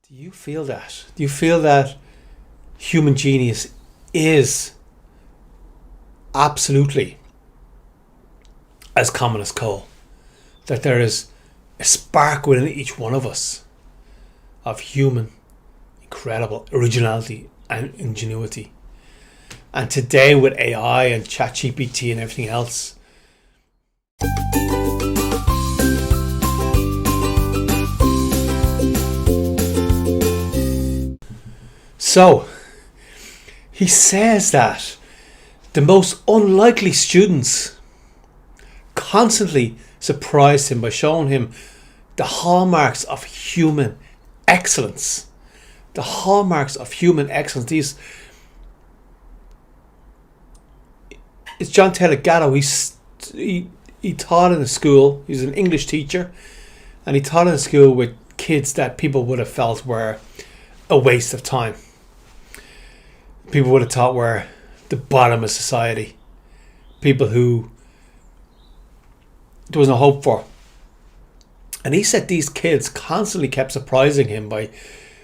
Do you feel that? Do you feel that human genius is absolutely as common as coal? That there is a spark within each one of us of human, incredible originality and ingenuity. And today with AI and ChatGPT and everything else, so he says that the most unlikely students constantly surprised him by showing him the hallmarks of human excellence. The hallmarks of human excellence. It's John Tyler Gallo. He taught in a school. He's an English teacher, and he taught in a school with kids that people would have felt were a waste of time. People would have thought were the bottom of society. People who there was no hope for. And he said these kids constantly kept surprising him by,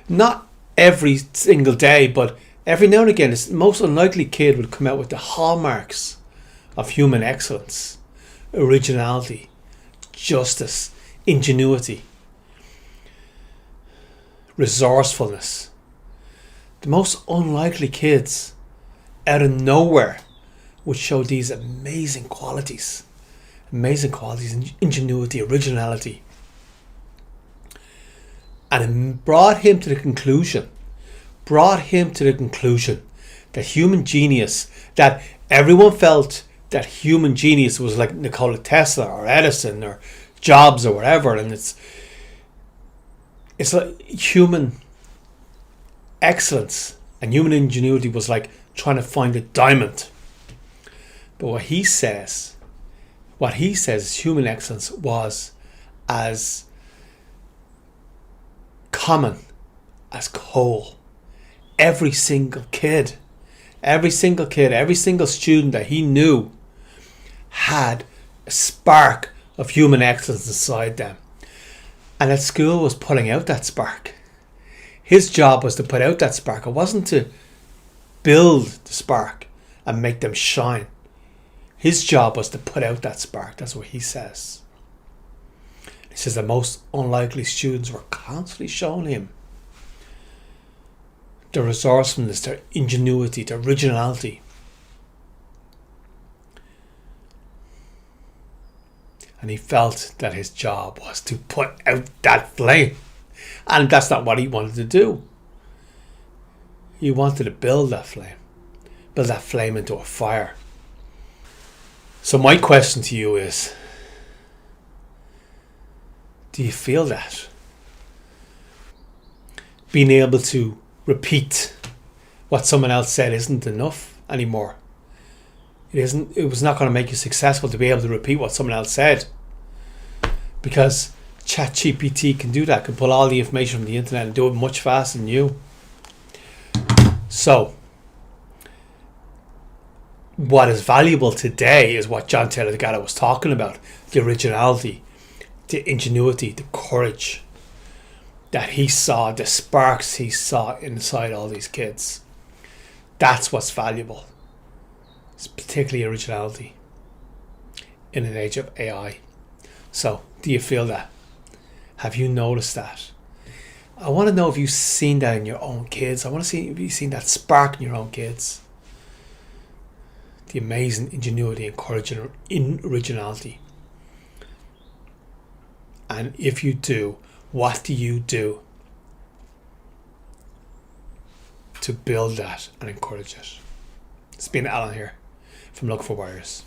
not every single day, but every now and again, this most unlikely kid would come out with the hallmarks of human excellence, originality, justice, ingenuity, resourcefulness. The most unlikely kids out of nowhere would show these amazing qualities, ingenuity, originality. And it brought him to the conclusion that human genius, that everyone felt that human genius was like Nikola Tesla or Edison or Jobs or whatever, and it's like human excellence and human ingenuity was like trying to find a diamond. But what he says is human excellence was as common as coal. Every single student that he knew had a spark of human excellence inside them. And that school was putting out that spark. His job was to put out that spark. It wasn't to build the spark and make them shine. His job was to put out that spark. That's what he says. He says the most unlikely students were constantly showing him their resourcefulness, their ingenuity, their originality. And he felt that his job was to put out that flame. And that's not what he wanted to do. He wanted to build that flame into a fire. So my question to you is, do you feel that? Being able to repeat what someone else said isn't enough anymore. It was not going to make you successful to be able to repeat what someone else said. Because ChatGPT can do that, can pull all the information from the internet and do it much faster than you. So, what is valuable today is what John Tyler Gallo was talking about. The originality, the ingenuity, the courage that he saw, the sparks he saw inside all these kids. That's what's valuable. It's particularly originality in an age of AI. So, do you feel that? Have you noticed that? I want to know if you've seen that in your own kids. I want to see if you've seen that spark in your own kids. The amazing ingenuity and courage in originality. And if you do, what do you do to build that and encourage it? It's been Alan here from Look for Warriors.